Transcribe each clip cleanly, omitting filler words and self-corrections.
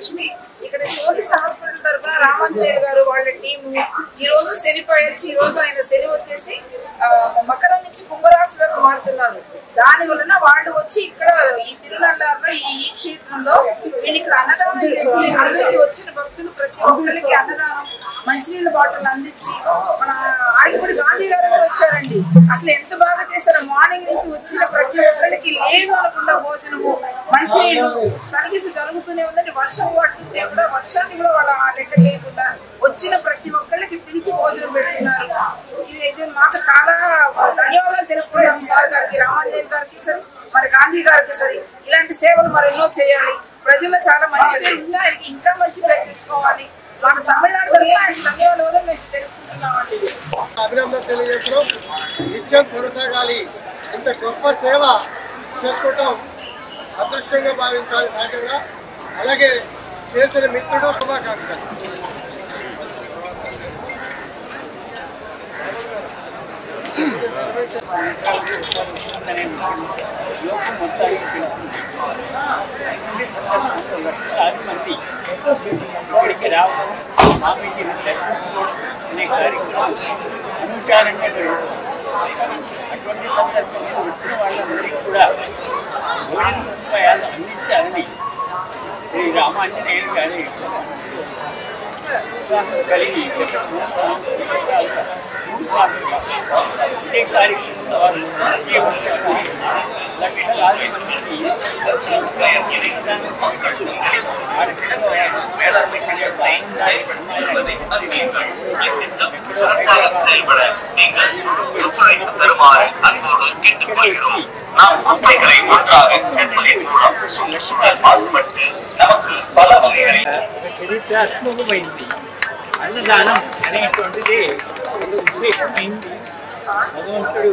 లక్ష్మి ఇక్కడ సోలిస్ హాస్పిటల్ తరఫున రామాంజనేయులు గారు వాళ్ళ టీము ఈ రోజు శనిపై వచ్చి ఈ రోజు ఆయన శని వచ్చేసి మకరం నుంచి కుంభరాశిలోకి మారుతున్నారు. దాని వలన వాళ్ళు వచ్చి ఇక్కడ ఈ తిరునల్లారులో ఈ క్షేత్రంలో వీళ్ళు ఇక్కడ అన్నదానం చేసి అందరికి వచ్చిన భక్తులు ప్రతి ఒక్కరికి అన్నదానం మంచినీళ్ళ బాటిల్ అందించి మన ఆడిపూడి గాంధీ గారు కూడా వచ్చారండి. అసలు ఎంత బాగా చేశారో, మార్నింగ్ నుంచి వచ్చిన ప్రతి ఒక్కరికి లేదు అనకుండా భోజనము మంచినీళ్ళు సర్వీస్ జరుగుతూనే ఉందండి. వర్షం పడుతుంటే కూడా వర్షాన్ని కూడా వాళ్ళ లెక్క చేయకుండా వచ్చిన ప్రతి ఒక్కరికి పిలిచి భోజనం పెడుతున్నారు. ఇది మాకు చాలా ధన్యవాదాలు తెలుపుకుంటాం సార్ గారికి, రామాంజనేయులు గారికి సరే, మరి గాంధీ గారికి సరే. ఇలాంటి సేవలు మరి ఎన్నో చేయాలి. ప్రజల్లో చాలా మంచి పేరు ఉంది, ఆయనకి ఇంకా మంచి పేరు తెచ్చుకోవాలి. మన తమిళనాడు ధన్యవాదాలు మేము తెలుపుకుంటున్నామండి. అభినందన తెలియజేస్తున్నాం. నిత్యం కొనసాగాలి. ఇంత గొప్ప సేవ చేసుకోవటం అదృష్టంగా భావించాలి సహజంగా. అలాగే చేసిన మిత్రుడు శుభాకాంక్షలు. లక్షలాది మంది ఇక్కడికి రావడం, స్వామీజీని దర్శించుకోవడం అనే కార్యక్రమం అనుచారంగా జరుగుతుంది. అటువంటి సందర్భంలో వచ్చిన వాళ్ళందరికీ కూడా భోజన సదుపాయాలు అందించాలని శ్రీ రామాంజనేయులు గారి కలిగి ఇదే కార్యక్రమంలో వారు లక్షలాది మందికి చరిత్రాత్మకమైంది. అన్నదానం అనేటువంటిది ఉద్దేశమైంది. భగవంతుడు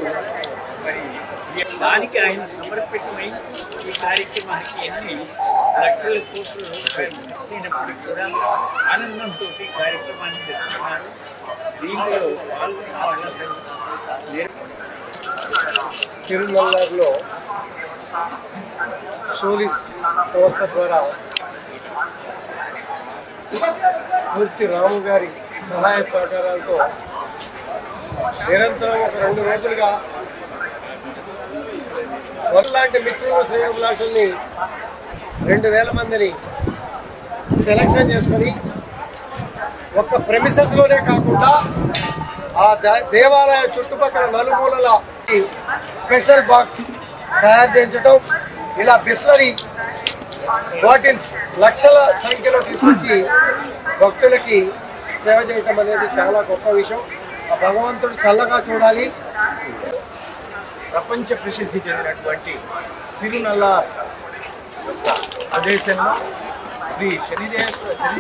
మరి దానికి ఆయన సమర్పితమై ఈ కార్యక్రమానికి ఎన్ని లక్షల కోట్ల రూపాయలు ఇచ్చినప్పటికీ కూడా ఆనందంతో కార్యక్రమాన్ని జరుపుతున్నారు. దీంట్లో పాల్గొన్న వాళ్ళందరూ తిరునల్లారులో సోలిస్ సంస్థ ద్వారా పూర్తి రాము గారి సహాయ సహకారాలతో నిరంతరం ఒక 2 రోజులుగా లాంటి మిత్రుల శ్రేయోభిలాషుల్ని 2000 మందిని సెలక్షన్ చేసుకొని ఒక్క ప్రెమిసెస్లోనే కాకుండా ఆ దేవాలయ చుట్టుపక్కల నలుమూలల స్పెషల్ బాక్స్ తయారు చేయించడం, ఇలా బిస్లరీ బాటిల్స్ లక్షల సంఖ్యలో తీసుకొచ్చి భక్తులకి సేవ చేయటం అనేది చాలా గొప్ప విషయం. ఆ భగవంతుడు చల్లగా చూడాలి. ప్రపంచ ప్రసిద్ధి చెందినటువంటి తిరునల్లార్ ప్రదేశంలో శ్రీ శని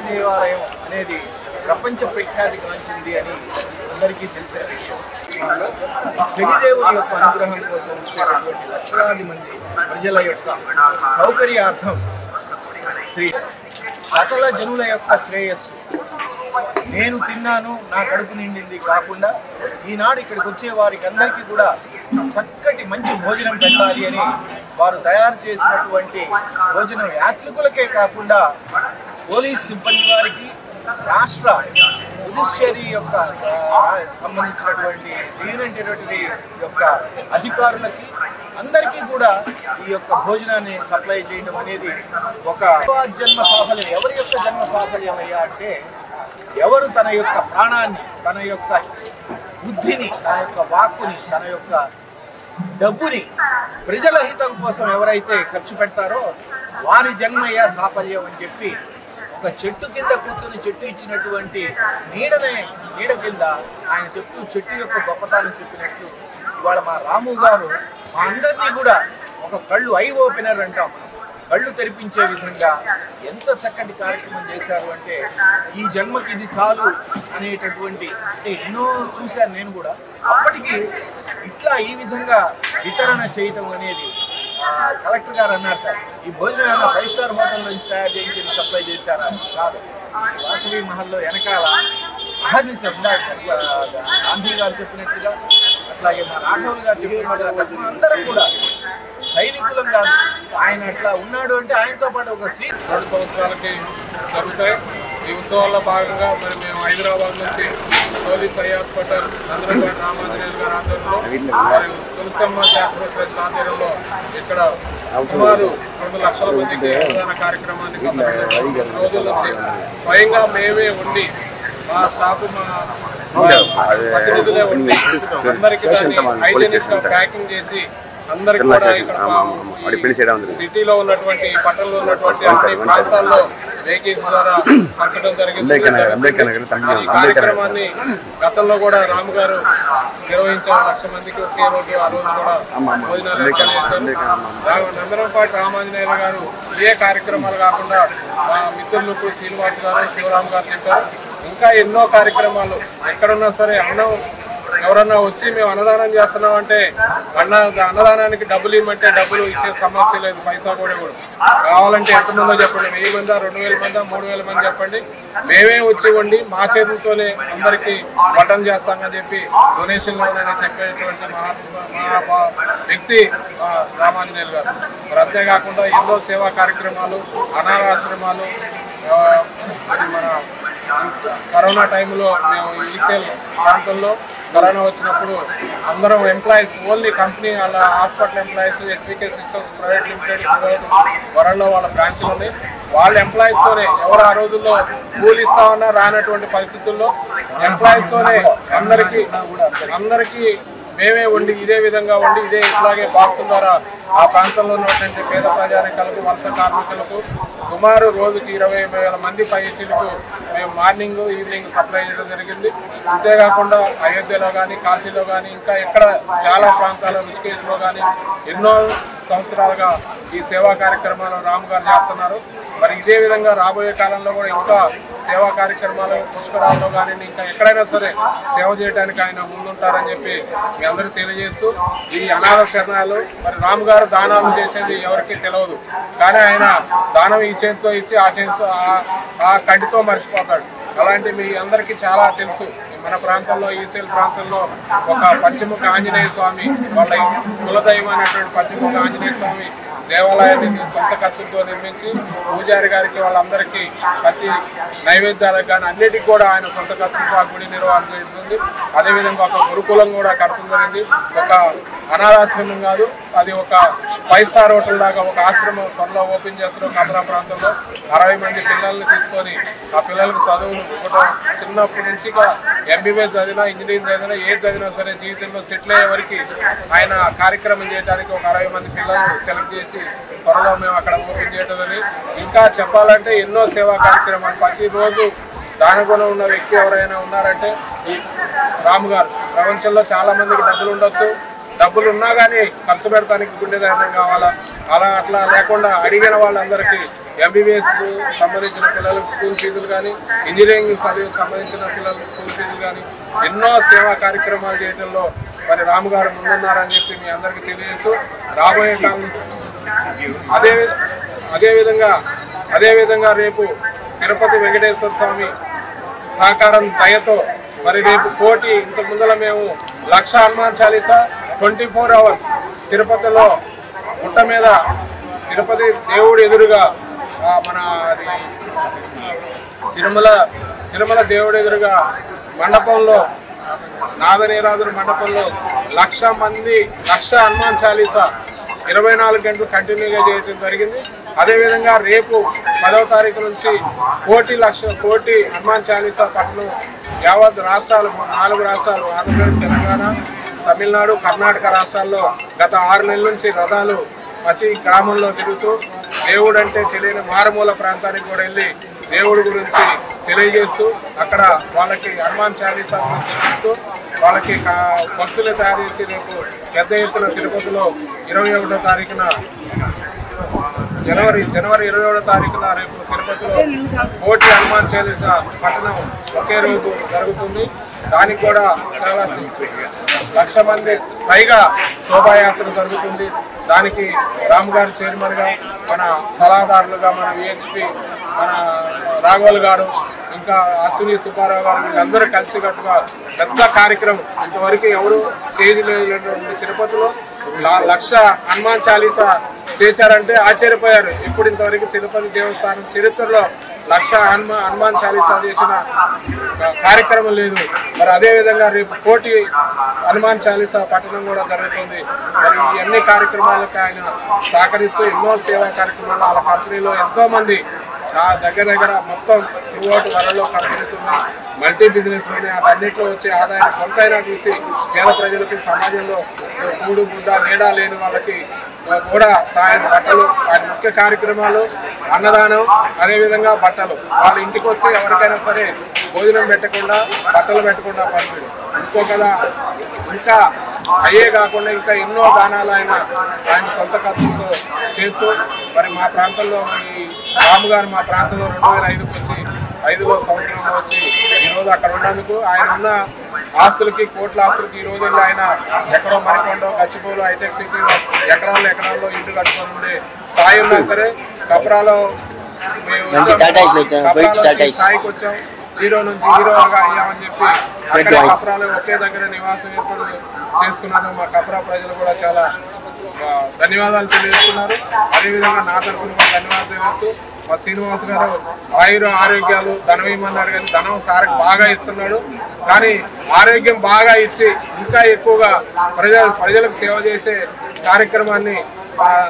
దేవాలయం అనేది ప్రపంచ ప్రఖ్యాతి గాంచింది అని అందరికీ తెలిసిన విషయం. శనిదేవుని యొక్క అనుగ్రహం కోసం వచ్చేటటువంటి లక్షలాది మంది ప్రజల యొక్క సౌకర్యార్థం శ్రీ సకల జనుల యొక్క శ్రేయస్సు, నేను తిన్నాను నా కడుపు నిండింది కాకుండా ఈనాడు ఇక్కడికి వచ్చే వారికి అందరికీ కూడా చక్కటి మంచి భోజనం పెట్టాలి అని వారు తయారు చేసినటువంటి భోజనం యాత్రికులకే కాకుండా పోలీస్ సిబ్బంది వారికి, రాష్ట్ర జుడిషియరీ యొక్క సంబంధించినటువంటి డివిజన్ టెరిటరీ యొక్క అధికారులకి అందరికీ కూడా ఈ యొక్క భోజనాన్ని సప్లై చేయడం అనేది ఒక జన్మ సాఫల్యం. ఎవరి యొక్క జన్మ సాఫల్యం అయ్యా అంటే ఎవరు తన యొక్క ప్రాణాన్ని, తన యొక్క బుద్ధిని, తన యొక్క వాక్కుని, తన యొక్క డబ్బుని ప్రజల హితం కోసం ఎవరైతే ఖర్చు పెడతారో వారి జన్మయ్యా సాఫల్యం అని చెప్పి ఒక చెట్టు కింద కూర్చొని చెట్టు ఇచ్చినటువంటి నీడ కింద ఆయన చెప్తూ చెట్టు యొక్క గొప్పతనం చెప్పినట్టు ఇవాళ మా రాము గారు మా అందరినీ కూడా ఒక కళ్ళు ఐ ఓపెనర్ అంటాం, కళ్ళు తెరిపించే విధంగా ఎంత చక్కటి కార్యక్రమం చేశారు అంటే ఈ జన్మకి ఇది చాలు అనేటటువంటి ఎన్నో చూశాను నేను కూడా. అప్పటికి ఇట్లా ఈ విధంగా వితరణ చేయటం అనేది కలెక్టర్ గారు అన్నారు, ఈ భోజనం ఏమైనా 5 స్టార్ హోటల్ నుంచి తయారు చేయించి సప్లై చేశారా? కాదు, వాసవి మహల్లో వెనకాల గాంధీ గారు చెప్పినట్టుగా, అట్లాగే మా రాఘవులు గారు చెప్పినట్టుగా అందరం కూడా సైనికులం కాదు, ఆయన అట్లా ఉన్నాడు అంటే ఆయనతో పాటు ఒక 2 సంవత్సరాలకి జరుగుతాయి. ఈ ఉత్సవాల్లో భాగంగా మరి మేము హైదరాబాద్ నుంచి సోలి సై హాస్పిటల్ నందనపాటి రామాంజనేయులు గారి ఆధ్వర్యంలో మరియు తులసమ్మ చారిటబుల్ ట్రస్ట్ ఆధ్వర్యంలో ఇక్కడ సుమారు 2 లక్షల మందికి అన్నదాన కార్యక్రమాన్ని గత 2 రోజుల నుంచి స్వయంగా మేమే ఉండి మా స్టాఫ్ మా ప్రతినిధులే ఉండి అందరికీ దాన్ని హైజెనిక్ గా ప్యాకింగ్ చేసి అందరికి కూడా ఇక్కడ సిటీలో ఉన్నటువంటి పట్టణంలో ఉన్నటువంటి అన్ని ప్రాంతాల్లో వెహికల్స్ ద్వారా పంచడం జరిగింది. ఈ కార్యక్రమాన్ని గతంలో కూడా రాము గారు నిర్వహించారు. 1,00,000 మందికి ఒకే రోజు ఆ రోజు కూడా భోజనాలు ఏర్పాటు చేశారు. నందనంపాటి రామాంజనేయులు గారు ఏ కార్యక్రమాలు కాకుండా మా మిత్రులు శ్రీనివాస్ గారు శివరామ్ గారు చెప్పారు. ఇంకా ఎన్నో కార్యక్రమాలు ఎక్కడున్నా సరే అన్నం ఎవరన్నా వచ్చి మేము అన్నదానం చేస్తున్నాం అంటే అన్నదానానికి డబ్బులు ఇవ్వమంటే డబ్బులు ఇచ్చే సమస్య లేదు. పైసా కూడా కావాలంటే ఎంతమందో చెప్పండి, 1000 మందా 2000 మందా 3000 మంది చెప్పండి, మేమే వచ్చి ఉండి మా చేతులతోనే అందరికీ మటన్ చేస్తామని చెప్పి డొనేషన్లోనని చెప్పేటువంటి మహా వ్యక్తి రామాంజనేయులు గారు. మరి అంతేకాకుండా ఎన్నో సేవా కార్యక్రమాలు, అనాథాశ్రమాలు, మన కరోనా టైంలో మేము ఈసీఎల్ ప్రాంతంలో కరోనా వచ్చినప్పుడు అందరం ఎంప్లాయీస్ ఓన్లీ కంపెనీ వాళ్ళ hospital employees SVK systems private limited వరంలో వాళ్ళ బ్రాంచ్లు ఉన్నాయి. వాళ్ళ ఎంప్లాయీస్తోనే ఎవరు ఆ రోజుల్లో కూలి ఇస్తామన్నా రానటువంటి పరిస్థితుల్లో ఎంప్లాయీస్తోనే అందరికీ మేమే ఉండి ఇదే విధంగా ఉండి ఇట్లాగే బాక్సుల ద్వారా ఆ ప్రాంతంలో ఉన్నటువంటి పేద ప్రజానికులకు వలస కార్మికులకు సుమారు రోజుకి 20,000 మంది పైచీలకు మేము మార్నింగ్ ఈవినింగ్ సప్లై చేయడం జరిగింది. అంతేకాకుండా అయోధ్యలో కానీ కాశీలో కానీ ఇంకా ఎక్కడ చాలా ప్రాంతాల్లో ఋషికేశ్లో కానీ ఎన్నో సంవత్సరాలుగా ఈ సేవా కార్యక్రమాలు రాము గారు చేస్తున్నారు. మరి ఇదే విధంగా రాబోయే కాలంలో కూడా ఇంకా సేవా కార్యక్రమాలు పుష్కరాల్లో కానీ ఇంకా ఎక్కడైనా సరే సేవ చేయడానికి ఆయన ముందుంటారని చెప్పి మీ అందరికీ తెలియజేస్తూ ఈ అనాథ శరణాలు మరి రాము గారు దానాలు చేసేది ఎవరికి తెలియదు, కానీ ఆయన దానం ఈ చేతితో ఇచ్చి ఆ చేతితో ఆ కంటితో మర్చిపోతాడు. అలాంటి మీ అందరికీ చాలా తెలుసు. మన ప్రాంతంలో ఈసీఎల్ ప్రాంతంలో ఒక పంచముఖ ఆంజనేయ స్వామి వాళ్ళ కులదైవమైనటువంటి పంచముఖ ఆంజనేయ స్వామి దేవాలయాన్ని సొంత ఖర్చులతో నిర్మించి పూజారి గారికి వాళ్ళందరికీ ప్రతి నైవేద్యాలకు కానీ అన్నిటికీ కూడా ఆయన సొంత ఖర్చులతో ఆ గుడి నిర్వహణ చేస్తుంది. అదేవిధంగా ఒక గురుకులం కూడా కడతం జరిగింది. ఒక అనాథాశ్రమం కాదు, అది ఒక 5 స్టార్ హోటల్ లాగా ఒక ఆశ్రమం త్వరలో ఓపెన్ చేస్తున్నారు. కమరా ప్రాంతంలో 60 మంది పిల్లల్ని తీసుకొని ఆ పిల్లలకు చదువులు ఇవ్వడం, చిన్నప్పటి నుంచి ఎంబీబీఎస్ చదివినా ఇంజనీరింగ్ చదివినా ఏది చదివినా సరే జీవితంలో సెటిల్ అయ్యే వరకు ఆయన కార్యక్రమం చేయడానికి ఒక 60 మంది పిల్లలను సెలెక్ట్ చేసి త్వరలో మేము అక్కడ ఓపెన్ చేయడం. ఇంకా చెప్పాలంటే ఎన్నో సేవా కార్యక్రమాలు ప్రతిరోజు దానగుణం ఉన్న వ్యక్తి ఎవరైనా ఉన్నారంటే ఈ రాము గారు. ప్రపంచంలో చాలా మందికి డబ్బులు ఉండొచ్చు, డబ్బులు ఉన్నా కానీ ఖర్చు పెడతానికి గుండె ధైర్యం కావాలా. అట్లా లేకుండా అడిగిన వాళ్ళందరికీ ఎంబీబీఎస్ సంబంధించిన పిల్లలకు స్కూల్ ఫీజులు కానీ ఇంజనీరింగ్ సంబంధించిన పిల్లలకు స్కూల్ ఫీజులు కానీ ఎన్నో సేవా కార్యక్రమాలు చేయడంలో మరి రాము గారు ముందున్నారని చెప్పి మీ అందరికీ తెలియజేస్తూ రాబోయే కాలం అదేవిధంగా రేపు తిరుపతి వెంకటేశ్వర స్వామి సహకారం దయతో మరి రేపు కోటి ఇంతకు ముందర మేము 1,00,000 హనుమాన్ చాలీసా 24 hours తిరుపతిలో గుట్ట మీద తిరుపతి దేవుడు ఎదురుగా మన అది తిరుమల దేవుడు ఎదురుగా మండపంలో నాదనీరాజుల మండపంలో 1,00,000 మంది 1,00,000 హనుమాన్ చాలీసా 24 గంటలు కంటిన్యూగా చేయడం జరిగింది. అదేవిధంగా రేపు 10వ తారీఖు నుంచి కోటి హనుమాన్ చాలీసా పట్టణం యావత్ రాష్ట్రాలు 4 రాష్ట్రాలు ఆంధ్రప్రదేశ్, తెలంగాణ, తమిళనాడు, కర్ణాటక రాష్ట్రాల్లో గత 6 నెలల నుంచి రథాలు ప్రతి గ్రామంలో తిరుగుతూ దేవుడు అంటే తెలియని మారుమూల ప్రాంతానికి కూడా వెళ్ళి దేవుడి గురించి తెలియజేస్తూ అక్కడ వాళ్ళకి హనుమాన్ చాలీసా గురించి చెప్తూ వాళ్ళకి భక్తులు తయారు చేసి రేపు పెద్ద ఎత్తున తిరుపతిలో 21వ తారీఖున జనవరి 21వ తారీఖున రేపు తిరుపతిలో కోటి హనుమాన్ చాలీసా పట్టణం ఒకే రోజు జరుగుతుంది. దానికి కూడా చాలా 1,00,000 మంది పైగా శోభాయాత్ర జరుగుతుంది. దానికి రాము గారు చైర్మన్గా, మన సలహాదారులుగా మన విహెచ్పి మన రాఘవల్ గారు, ఇంకా అశ్విని సుబ్బారావు గారు వీళ్ళందరూ కలిసికట్టుగా పెద్ద కార్యక్రమం ఇంతవరకు ఎవరు చేయలేనటువంటి తిరుపతిలో 1,00,000 హనుమాన్ చాలీసా చేశారంటే ఆశ్చర్యపోయారు. ఎప్పుడు ఇంతవరకు తిరుపతి దేవస్థానం చరిత్రలో 1,00,000 హనుమాన్ చాలీసా చేసిన కార్యక్రమం లేదు. మరి అదేవిధంగా రేపు 1,00,000 హనుమాన్ చాలీసా పఠనం కూడా జరుగుతుంది. మరి ఈ అన్ని కార్యక్రమాలకు ఆయన సహకరిస్తూ ఎన్నో సేవా కార్యక్రమాలు వాళ్ళ కంపెనీలో ఎంతోమంది దగ్గర మొత్తం త్రూఅవుట్ వరల్డ్లో కంపెనీస్ ఉన్నాయి, మల్టీ బిజినెస్ ఉన్నాయి. అన్నింటిలో వచ్చే ఆదాయాన్ని కొంతైనా తీసి పేద ప్రజలకు సమాజంలో కూడు గుడ్డ నీడ లేని వాళ్ళకి కూడా సాయం, బట్టలు, వాటి ముఖ్య కార్యక్రమాలు అన్నదానం, అదేవిధంగా బట్టలు. వాళ్ళ ఇంటికి వస్తే ఎవరికైనా సరే భోజనం పెట్టకుండా బట్టలు పెట్టకుండా పంపిణీ. ఇంకా అయ్యే కాకుండా ఇంకా ఎన్నో దానాలు ఆయన సొంత ఖర్చులతో చేస్తూ మరి మా ప్రాంతంలో ఈ రాము గారు మా ప్రాంతంలో 2005కు వచ్చి 5వ సంవత్సరంలో వచ్చి ఈరోజు అక్కడ ఉన్నందుకు ఆయన ఉన్న ఆస్తులకి కోట్ల ఆస్తులకి ఈ రోజు ఆయన ఎక్కడో మరికొండో గచ్చిబౌలి హైటెక్ సిటీలో ఎకరాల్లో ఇల్లు కట్టుకొని ఉండే స్థాయి ఉన్నా సరే కప్రాలో స్థాయికి వచ్చాం. 0 నుంచి హీరోగా అయ్యామని చెప్పి అక్కడ కప్రాలో ఒకే దగ్గర నివాసం ఏర్పాటు చేసుకున్నందుకు మా కప్రా ప్రజలు కూడా చాలా ధన్యవాదాలు తెలియజేస్తున్నారు. అదేవిధంగా నా తరఫున కూడా ధన్యవాదాలు తెలియజేస్తూ మా శ్రీనివాస్ గారు ఆరోగ్యాలు ధనం ఇమ్మన్నారు, కానీ ధనం సార్కి బాగా ఇస్తున్నాడు. కానీ ఆరోగ్యం బాగా ఇచ్చి ఇంకా ఎక్కువగా ప్రజలకు సేవ చేసే కార్యక్రమాన్ని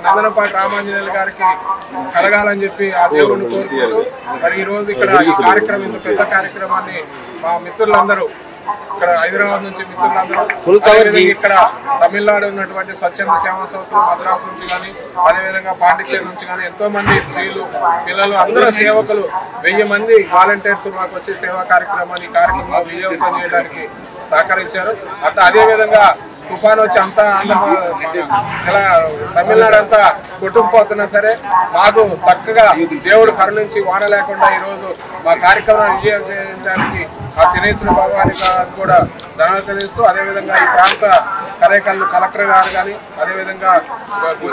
నందనపాటి రామాంజనేయులు గారికి కలగాలని చెప్పి ఆ దేవుడిని కోరుకుంటూ మరి ఈరోజు ఇక్కడ ఈ కార్యక్రమం, ఇంత పెద్ద కార్యక్రమాన్ని మా మిత్రులందరూ ఇక్కడ హైదరాబాద్ నుంచి మిత్రులందరూ, ఇక్కడ తమిళనాడు ఉన్నటువంటి స్వచ్ఛంద సేవా సంస్థలు మద్రాసు నుంచి కానీ అదేవిధంగా పాండిచేరి నుంచి కానీ ఎంతో మంది స్త్రీలు, పిల్లలు, అందరూ సేవకులు 1000 మంది వాలంటీర్స్ మాకు వచ్చి సేవా కార్యక్రమాన్ని కార్యక్రమంలో విజయవంతం చేయడానికి సహకరించారు. అట్లా అదేవిధంగా తుఫాను వచ్చి అంతా తమిళనాడు అంతా కొట్టుకుపోతున్నా సరే మాకు చక్కగా దేవుడు కరుణించి వాన లేకుండా ఈరోజు మా కార్యక్రమాన్ని విజయం చేయడానికి ఆ శనేశ్వర భగవాని గారు కూడా ధన్యవాదాలు తెలుస్తూ, అదేవిధంగా ఈ ప్రాంత కలెక్టర్ గారు కానీ అదేవిధంగా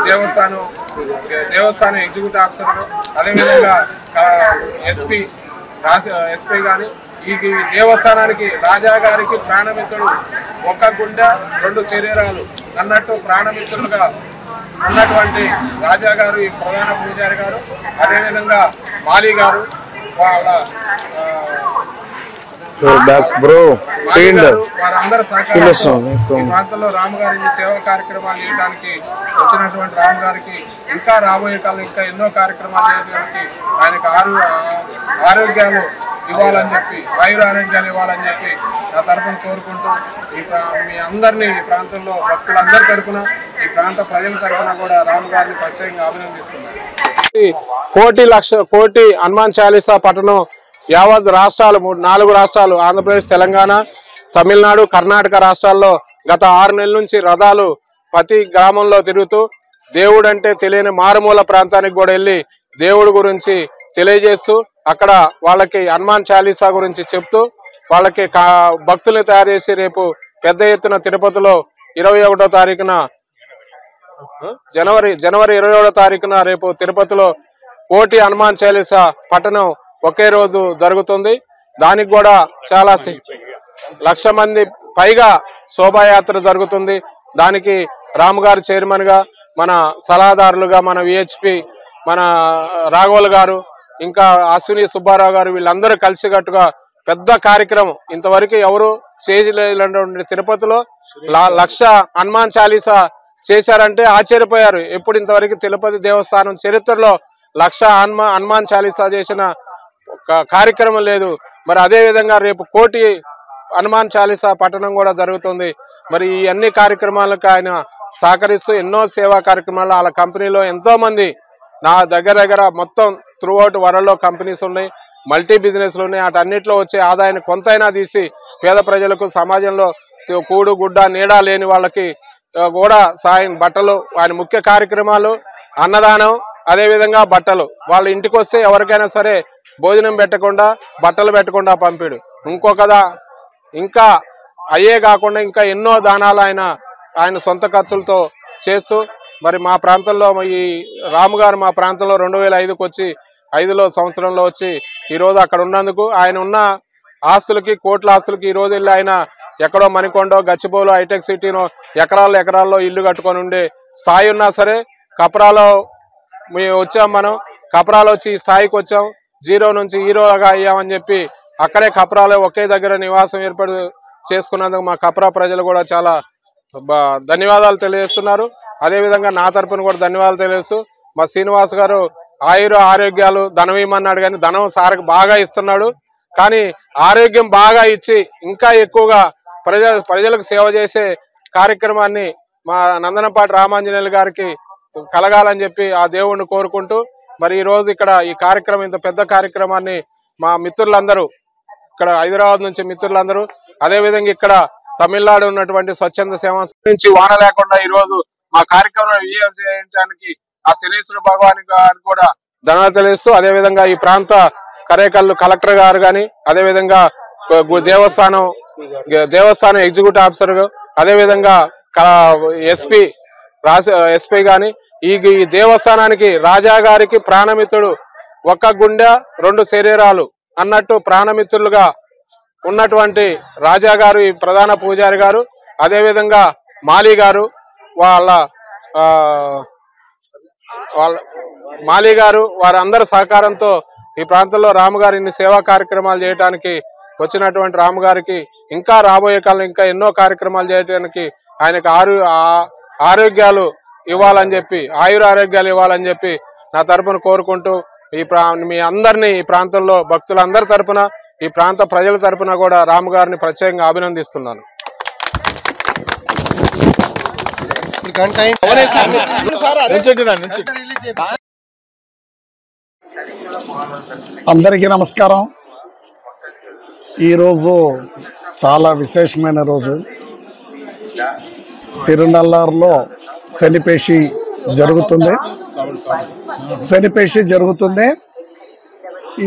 దేవస్థానం ఎగ్జిక్యూటివ్ ఆఫీసర్, అదేవిధంగా ఎస్పీ కానీ ఈ దేవస్థానానికి రాజా గారికి ప్రాణమిత్రుడు, ఒక గుండె 2 శరీరాలు అన్నట్టు ప్రాణమిత్రులుగా ఉన్నటువంటి రాజా గారు, ఈ ప్రధాన పూజారి గారు, అదేవిధంగా మాలి గారు, వాళ్ళ వారందరూ సహకారంతో ఈ ప్రాంతంలో రాము గారి సేవా కార్యక్రమాలు చేయడానికి వచ్చినటువంటి రాము గారికి ఇంకా రాబోయే కాలం ఇంకా ఎన్నో కార్యక్రమాలు చేయడానికి ఆయనకు ఆరోగ్యాలు ఇవ్వాలని చెప్పి, ఆరోగ్యాలు ఇవ్వాలని చెప్పి నా తరఫున కోరుకుంటూ మీ అందరినీ ఈ ప్రాంతంలో భక్తులందరి తరఫున ఈ ప్రాంత ప్రజల తరఫున కూడా రాము గారిని ప్రత్యేకంగా అభినందిస్తున్నాను. 1,00,000 హనుమాన్ చాలీసా పఠనం యావత్ రాష్ట్రాలు 4 రాష్ట్రాలు ఆంధ్రప్రదేశ్, తెలంగాణ, తమిళనాడు, కర్ణాటక రాష్ట్రాల్లో గత 6 నెలల నుంచి రథాలు ప్రతి గ్రామంలో తిరుగుతూ దేవుడు అంటే తెలియని మారుమూల ప్రాంతానికి కూడా వెళ్ళి దేవుడి గురించి తెలియజేస్తూ అక్కడ వాళ్ళకి హనుమాన్ చాలీసా గురించి చెప్తూ వాళ్ళకి భక్తుల్ని తయారు చేసి రేపు పెద్ద ఎత్తున తిరుపతిలో 21వ తారీఖున జనవరి 27వ తారీఖున రేపు తిరుపతిలో 1,00,000 హనుమాన్ చాలీసా పఠనం ఒకే రోజు జరుగుతుంది. దానికి కూడా చాలా 1,00,000 మంది పైగా శోభాయాత్ర జరుగుతుంది. దానికి రాము గారు చైర్మన్ గా, మన సలహాదారులుగా మన విహెచ్పి మన రాఘవల్ గారు, ఇంకా అశ్విని సుబ్బారావు గారు, వీళ్ళందరూ కలిసికట్టుగా పెద్ద కార్యక్రమం ఇంతవరకు ఎవరు చేయలేనటువంటి తిరుపతిలో 1,00,000 హనుమాన్ చాలీసా చేశారంటే ఆశ్చర్యపోయారు. ఎప్పుడు ఇంతవరకు తిరుపతి దేవస్థానం చరిత్రలో 1,00,000 హనుమాన్ చాలీసా చేసిన కార్యక్రమం లేదు. మరి అదే విధంగా రేపు 1,00,000 హనుమాన్ చాలీసా పఠనం కూడా జరుగుతుంది. మరి ఈ అన్ని కార్యక్రమాలకు ఆయన సహకరిస్తూ ఎన్నో సేవా కార్యక్రమాలు వాళ్ళ కంపెనీలో ఎంతో మంది నా దగ్గర మొత్తం త్రూఅవుట్ వరల్డ్లో కంపెనీస్ ఉన్నాయి, మల్టీ బిజినెస్లు ఉన్నాయి. అటన్నిటిలో వచ్చే ఆదాయాన్ని కొంతైనా తీసి పేద ప్రజలకు సమాజంలో కూడు గుడ్డ నీడ లేని వాళ్ళకి కూడా సాయం, బట్టలు, ఆయన ముఖ్య కార్యక్రమాలు అన్నదానం, అదేవిధంగా బట్టలు. వాళ్ళ ఇంటికి వస్తే ఎవరికైనా సరే భోజనం పెట్టకుండా బట్టలు పెట్టకుండా పంపిడు. ఇంకా అయ్యే కాకుండా ఇంకా ఎన్నో దానాలు ఆయన సొంత ఖర్చులతో చేస్తూ మరి మా ప్రాంతంలో ఈ రాము గారు మా ప్రాంతంలో 2005కు వచ్చి 5వ సంవత్సరంలో వచ్చి ఈరోజు అక్కడ ఉన్నందుకు ఆయన ఉన్న ఆస్తులకి కోట్ల ఆస్తులకి ఈరోజు వెళ్ళి ఆయన ఎక్కడో మణికొండో గచ్చిబౌలో హైటెక్ సిటీనో ఎకరాల్లో ఇల్లు కట్టుకొని ఉండే స్థాయి ఉన్నా సరే కప్రాలో వచ్చాం. మనం కప్రాలో వచ్చి ఈ స్థాయికి వచ్చాం. జీరో నుంచి హీరోగా అయ్యామని చెప్పి అక్కడే కప్రాలో ఒకే దగ్గర నివాసం ఏర్పాటు చేసుకున్నందుకు మా కప్రా ప్రజలు కూడా చాలా ధన్యవాదాలు తెలియజేస్తున్నారు. అదేవిధంగా నా తరపున కూడా ధన్యవాదాలు తెలియజేస్తూ మా శ్రీనివాస్ గారు ఆరోగ్యాలు ధనం ఇమ్మన్నాడు, కానీ ధనం సార్కి బాగా ఇస్తున్నాడు. కానీ ఆరోగ్యం బాగా ఇచ్చి ఇంకా ఎక్కువగా ప్రజలకు సేవ చేసే కార్యక్రమాన్ని మా నందనపాటి రామాంజనేయులు గారికి కలగాలని చెప్పి ఆ దేవుణ్ణి కోరుకుంటూ మరి ఈ రోజు ఇక్కడ ఈ కార్యక్రమం, ఇంత పెద్ద కార్యక్రమాన్ని మా మిత్రులందరూ, ఇక్కడ హైదరాబాద్ నుంచి మిత్రులందరూ, అదేవిధంగా ఇక్కడ తమిళనాడు ఉన్నటువంటి స్వచ్ఛంద సేవ నుంచి వాన లేకుండా ఈ రోజు మా కార్యక్రమం విజయం చేయడానికి ఆ శనీశ్వర భగవాన్ గారు కూడా ధన్యవాదాలు తెలియజేస్తూ, అదేవిధంగా ఈ ప్రాంత కరేకల్లు కలెక్టర్ గారు కానీ, అదేవిధంగా దేవస్థానం ఎగ్జిక్యూటివ్ ఆఫీసర్, అదేవిధంగా ఎస్పీ గాని, ఈ దేవస్థానానికి రాజా గారికి ప్రాణమిత్రుడు, ఒక్క గుండె రెండు శరీరాలు అన్నట్టు ప్రాణమిత్రులుగా ఉన్నటువంటి రాజా గారు, ఈ ప్రధాన పూజారి గారు, అదేవిధంగా మాలీ గారు, వాళ్ళ మాలీ గారు, వారందరి సహకారంతో ఈ ప్రాంతంలో రాముగారు ఇన్ని సేవా కార్యక్రమాలు చేయడానికి వచ్చినటువంటి రాముగారికి ఇంకా రాబోయే కాలం ఇంకా ఎన్నో కార్యక్రమాలు చేయడానికి ఆయనకు ఆరోగ్యాలు ఇవ్వాలని చెప్పి, ఆరోగ్యాలు ఇవ్వాలని చెప్పి నా తరపున కోరుకుంటూ మీ అందరినీ, ఈ ప్రాంతంలో భక్తులందరి తరపున, ఈ ప్రాంత ప్రజల తరపున కూడా రాముగారిని ప్రత్యేకంగా అభినందిస్తున్నాను. అందరికీ నమస్కారం. ఈరోజు చాలా విశేషమైన రోజు. తిరునల్లారులో శనిపేషి జరుగుతుంది.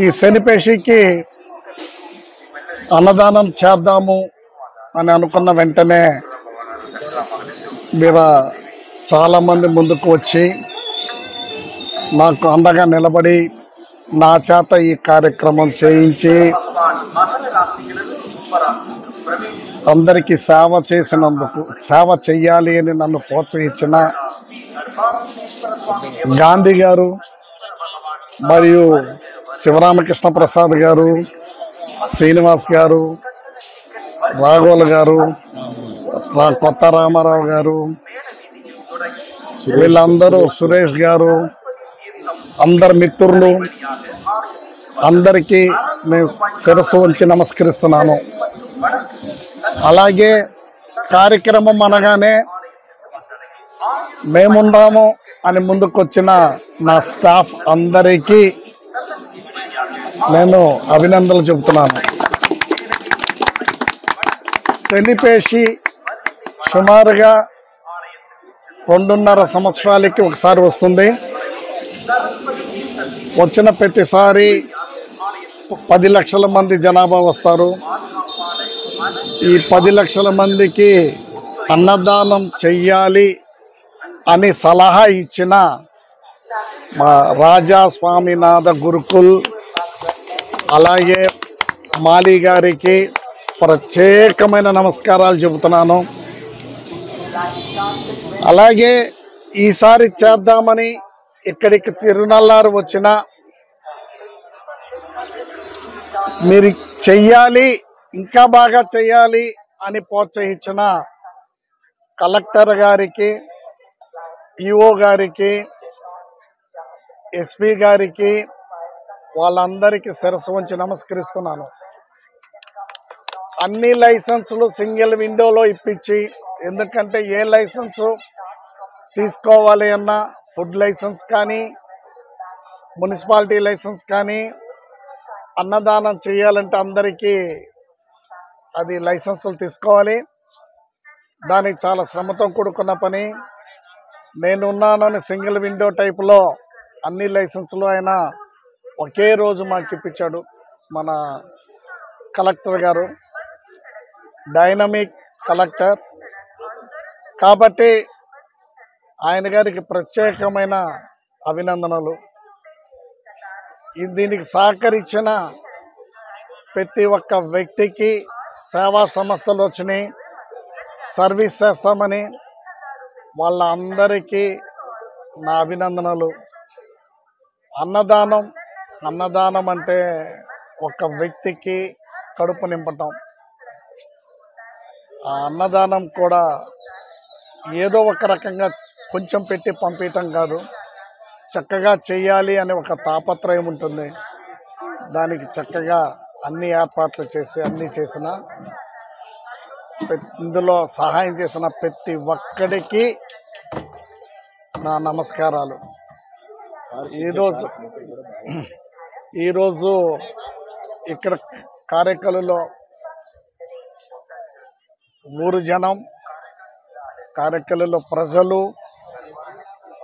ఈ శనిపేషికి అన్నదానం చేద్దాము అని అనుకున్న వెంటనే మీరు చాలామంది ముందుకు వచ్చి నాకు అండగా నిలబడి నా చేత ఈ కార్యక్రమం చేయించి అందరికీ సేవ చెయ్యాలి అని నన్ను ప్రోత్సహించిన గాంధీ గారు మరియు శివరామకృష్ణ ప్రసాద్ గారు, శ్రీనివాస్ గారు, రాఘోల్ గారు, కొత్త రామారావు గారు, వీళ్ళందరూ, సురేష్ గారు, అందరు మిత్రులు, అందరికీ నేను శిరస్సు వంచి నమస్కరిస్తున్నాను. అలాగే కార్యక్రమం అనగానే మేముండాము అని ముందుకొచ్చిన నా స్టాఫ్ అందరికీ నేను అభినందనలు చెబుతున్నాను. శనిపేషి సుమారుగా 2.5 సంవత్సరాలకి ఒకసారి వస్తుంది. వచ్చిన ప్రతిసారి 10 లక్షల మంది జనాభా వస్తారు. ఈ 10 లక్షల మందికి అన్నదానం చెయ్యాలి అని సలహా ఇచ్చిన మా రాజా స్వామినాథ గురుకుల్, అలాగే మాలీ గారికి ప్రత్యేకమైన నమస్కారాలు చెబుతున్నాను. అలాగే ఈసారి చేద్దామని ఇక్కడికి తిరునల్లారు వచ్చిన మీరు చెయ్యాలి, ఇంకా బాగా చెయ్యాలి అని ప్రోత్సహించిన కలెక్టర్ గారికి, ఈఓ గారికి, ఎస్పీ గారికి, వాళ్ళందరికీ శిరస్సు వంచి నమస్కరిస్తున్నాను. అన్ని లైసెన్సులు సింగిల్ విండోలో ఇప్పించి, ఎందుకంటే ఏ లైసెన్సు తీసుకోవాలి అన్నా, ఫుడ్ లైసెన్స్ కానీ, మున్సిపాలిటీ లైసెన్స్ కానీ, అన్నదానం చేయాలంటే అందరికీ అది లైసెన్సులు తీసుకోవాలి. దానికి చాలా శ్రమతో కూడుకున్న పని. నేనున్నానని సింగిల్ విండో టైపులో అన్ని లైసెన్సులు ఆయన ఒకే రోజు మాకు ఇప్పించాడు మన కలెక్టర్ గారు, డైనమిక్ కలెక్టర్. కాబట్టి ఆయన గారికి ప్రత్యేకమైన అభినందనలు. దీనికి సహకరించిన ప్రతి ఒక్క వ్యక్తికి, సేవా సంస్థలు వచ్చినాయి, సర్వీస్ చేస్తామని వాళ్ళందరికీ నా అభినందనలు. అన్నదానం అన్నదానం అంటే ఒక వ్యక్తికి కడుపు నింపటం. ఆ అన్నదానం కూడా ఏదో ఒక రకంగా కొంచెం పెట్టి పంపించటం కాదు, చక్కగా చేయాలి అనే ఒక తాపత్రయం ఉంటుంది. దానికి చక్కగా అన్ని ఏర్పాట్లు చేసి అన్నీ చేసిన ఇందులో సహాయం చేసిన ప్రతి ఒక్కడికి నా నమస్కారాలు. ఈరోజు ఇక్కడ కార్యకర్తలలో ఊరు జనం, కార్యకర్తలలో ప్రజలు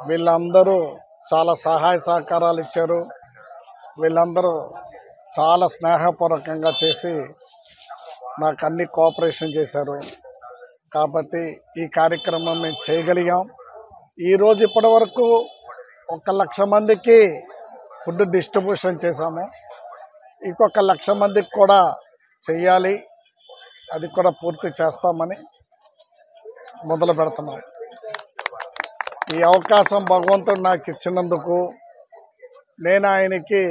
వీళ్ళందరూ చాలా సహాయ సహకారాలు ఇచ్చారు. వీళ్ళందరూ చాలా స్నేహపూర్వకంగా చేసి నాకు అన్ని కోఆపరేషన్ చేశారు. కాబట్టి ఈ కార్యక్రమం మేము చేయగలిగాం. ఈరోజు ఇప్పటి వరకు 1,00,000 మందికి ఫుడ్ డిస్ట్రిబ్యూషన్ చేశాము. ఇంకొక 1,00,000 మందికి కూడా చెయ్యాలి, అది కూడా పూర్తి చేస్తామని మొదలు పెడుతున్నాం. ఈ అవకాశం భగవంతుడు నాకు ఇచ్చినందుకు నేను ఆయనకి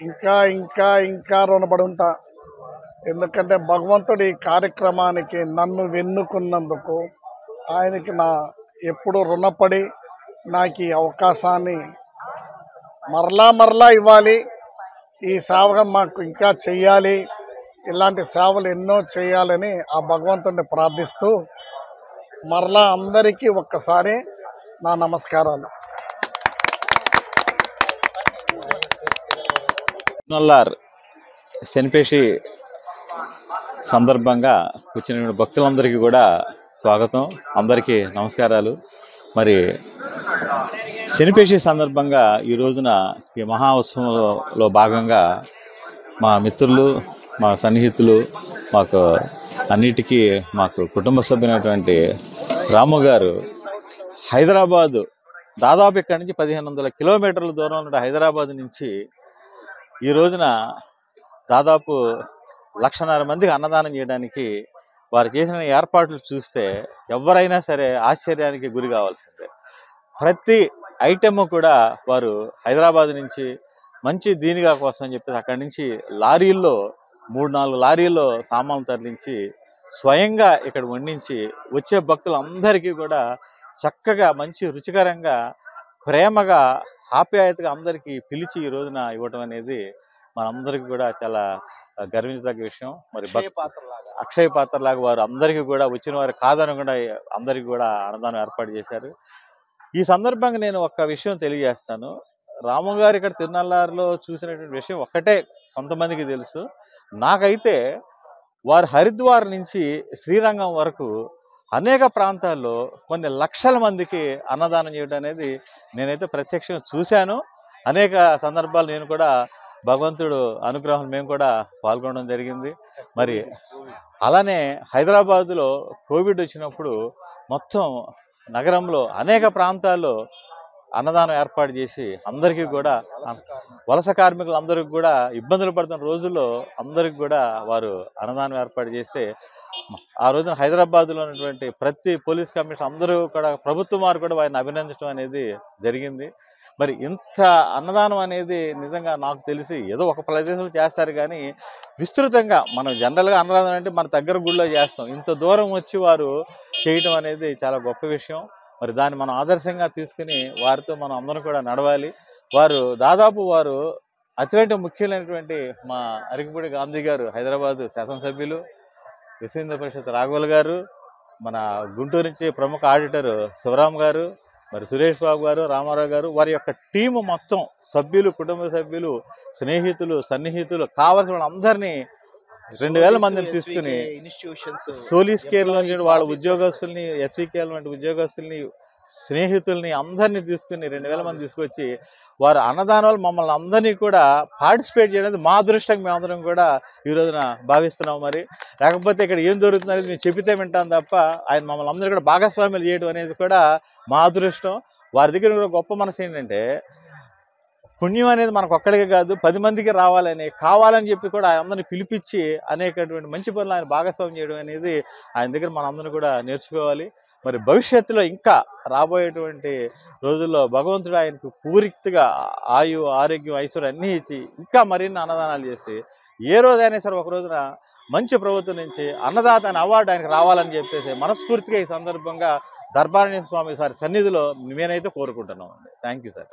ఇంకా ఇంకా ఇంకా రుణపడి ఉంటా. ఎందుకంటే భగవంతుడు ఈ కార్యక్రమానికి నన్ను ఎన్నుకున్నందుకు ఆయనకి నా ఎప్పుడు రుణపడి నాకు ఈ అవకాశాన్ని మరలా ఇవ్వాలి. ఈ సేవ మాకు ఇంకా చెయ్యాలి, ఇలాంటి సేవలు ఎన్నో చేయాలని ఆ భగవంతుడిని ప్రార్థిస్తూ మరలా అందరికీ ఒక్కసారి నా నమస్కారాలు. నల్లార్ శనిపేషి సందర్భంగా వచ్చిన భక్తులందరికీ కూడా స్వాగతం, అందరికీ నమస్కారాలు. మరి శనిపేషి సందర్భంగా ఈ రోజున ఈ మహా ఉత్సవంలో భాగంగా మా మిత్రులు, మా సన్నిహితులు, మాకు కుటుంబ సభ్యులైనటువంటి రాము గారు హైదరాబాదు, దాదాపు ఇక్కడి నుంచి 1500 కిలోమీటర్ల దూరం ఉన్న హైదరాబాద్ నుంచి ఈ రోజున దాదాపు 1,50,000 మందికి అన్నదానం చేయడానికి వారు చేసిన ఏర్పాట్లు చూస్తే ఎవరైనా సరే ఆశ్చర్యానికి గురి కావాల్సిందే. ప్రతి ఐటెము కూడా వారు హైదరాబాద్ నుంచి మంచి దీనిగా కోసం అని చెప్పేసి అక్కడి నుంచి లారీల్లో 3-4 లారీల్లో సామాన్లు తరలించి స్వయంగా ఇక్కడ వండించి వచ్చే భక్తులందరికీ కూడా చక్కగా మంచి రుచికరంగా ప్రేమగా ఆప్యాయతగా అందరికీ పిలిచి ఈ రోజున ఇవ్వటం అనేది మనందరికీ కూడా చాలా గర్వించదగ్గ విషయం. మరి అక్షయ పాత్రలాగా వారు అందరికీ కూడా వచ్చిన వారు కాదనకుండా అందరికీ కూడా అన్నదానం ఏర్పాటు చేశారు. ఈ సందర్భంగా నేను ఒక విషయం తెలియజేస్తాను. రాము గారు ఇక్కడ తిరునల్లారులో చూసినటువంటి విషయం ఒక్కటే కొంతమందికి తెలుసు. నాకైతే వారు హరిద్వార్ నుంచి శ్రీరంగం వరకు అనేక ప్రాంతాల్లో కొన్ని లక్షల మందికి అన్నదానం చేయడం అనేది నేనైతే ప్రత్యక్షంగా చూశాను. అనేక సందర్భాలు నేను కూడా భగవంతుడు అనుగ్రహం మేము కూడా పాల్గొనడం జరిగింది. మరి అలానే హైదరాబాదులో కోవిడ్ వచ్చినప్పుడు మొత్తం నగరంలో అనేక ప్రాంతాల్లో అన్నదానం ఏర్పాటు చేసి అందరికీ కూడా వలస కార్మికులందరికీ కూడా ఇబ్బందులు పడుతున్న రోజుల్లో అందరికి కూడా వారు అన్నదానం ఏర్పాటు చేస్తే ఆ రోజున హైదరాబాద్లో ఉన్నటువంటి ప్రతి పోలీస్ కమిషనర్ అందరూ కూడా ప్రభుత్వం వారు కూడా వారిని అభినందించడం అనేది జరిగింది. మరి ఇంత అన్నదానం అనేది నిజంగా నాకు తెలిసి ఏదో ఒక ప్రదేశంలో చేస్తారు కానీ విస్తృతంగా మనం జనరల్గా అన్నదానం అంటే మన దగ్గర గుళ్ళో చేస్తాం, ఇంత దూరం వచ్చి వారు చేయటం అనేది చాలా గొప్ప విషయం. మరి దాన్ని మనం ఆదర్శంగా తీసుకుని వారితో మనం అందరం కూడా నడవాలి. వారు అత్యంత ముఖ్యమైనటువంటి మా అరికపూడి గాంధీ గారు, హైదరాబాదు శాసనసభ్యులు, విశ్వేంద్ర పరిషత్ రాఘవల్ గారు, మన గుంటూరు నుంచి ప్రముఖ ఆడిటర్ శివరాం గారు, మరి సురేష్ బాబు గారు, రామారావు గారు, వారి యొక్క టీము మొత్తం సభ్యులు, కుటుంబ సభ్యులు, స్నేహితులు, సన్నిహితులు కావాల్సిన వాళ్ళందరినీ 2,000 మందిని తీసుకుని సోలీస్ కేర్లో వాళ్ళ ఉద్యోగస్తుల్ని, ఎస్వీకేఎల్ వంటి ఉద్యోగస్తుల్ని, స్నేహితుల్ని అందరినీ తీసుకుని 2,000 మంది తీసుకొచ్చి వారు అన్నదానాలు మమ్మల్ని అందరినీ కూడా పార్టిసిపేట్ చేయడానికి మా అదృష్టంగా మేమందరం కూడా ఈ రోజున భావిస్తున్నాం. మరి లేకపోతే ఇక్కడ ఏం జరుగుతుంది అనేది మేము చెప్పితే వింటాం తప్ప ఆయన మమ్మల్ని అందరూ కూడా భాగస్వామ్యాలు చేయడం అనేది కూడా మా అదృష్టం. వారి దగ్గర కూడా గొప్ప మనసు ఏంటంటే పుణ్యం అనేది మనకు ఒక్కడికే కాదు 10 మందికి రావాలని, కావాలని చెప్పి కూడా ఆయన అందరినీ పిలిపించి అనేకటువంటి మంచి పనులు ఆయన భాగస్వామ్యం చేయడం అనేది ఆయన దగ్గర మనందరం కూడా నేర్చుకోవాలి. మరి భవిష్యత్తులో ఇంకా రాబోయేటువంటి రోజుల్లో భగవంతుడు ఆయనకు పూర్తిగా ఆయు ఆరోగ్యం ఐశ్వర్యం అన్నీ ఇచ్చి ఇంకా మరిన్ని అన్నదానాలు చేసి ఏ రోజైనా సరే ఒక రోజున మంచి ప్రభుత్వం నుంచి అన్నదాత అనే అవార్డు ఆయనకు రావాలని చెప్పేసి మనస్ఫూర్తిగా ఈ సందర్భంగా దర్బారణ్య స్వామి సారి సన్నిధిలో నేనైతే కోరుకుంటున్నాం అండి. Thank you sir.